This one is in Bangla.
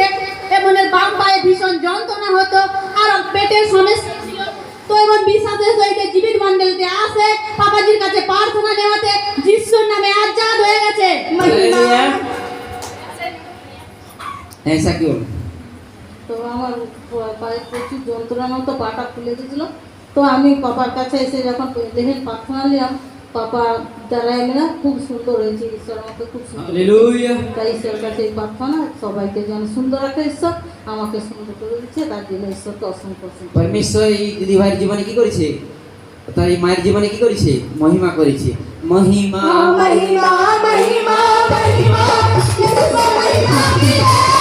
হয়েছে, এমনের বাম পায়ে ভীষণ যন্ত্রণা হতো আর পেটের সমস্যা ছিল। তো এমন বিশ্বাসের সহিত জীবিত মন্ডলতে আসে বাবাজির কাছে প্রার্থনা নেওয়াতে যিশুর নামে আজাদ হয়ে গেছে। ऐसा क्यों? তো আমার পায়ে প্রচুর যন্ত্রণা হতো, পাটা খুলে গেছিল। তো আমি পাপার কাছে এসে যখন দেখেন প্রার্থনা নিলাম, পাপা দ্বারা এমরা খুব সুন্দর হয়েছে, ঈশ্বর আমাকে খুব সুন্দর। हालेलुया। তাই ঈশ্বরের কাছে এই প্রার্থনা সবাইকে যেন সুন্দর রাখে ঈশ্বর, আমাকে সুন্দর করে দিচ্ছে, তার জন্য ঈশ্বরকে অসংখ্য অসংখ্য। परमेश्वर এই দিদি ভাইয়ের জীবনে কি করেছে? তার এই মায়ের জীবনে কি করেছে? মহিমা করেছে। মহিমা মহিমা মহিমা মহিমা মহিমা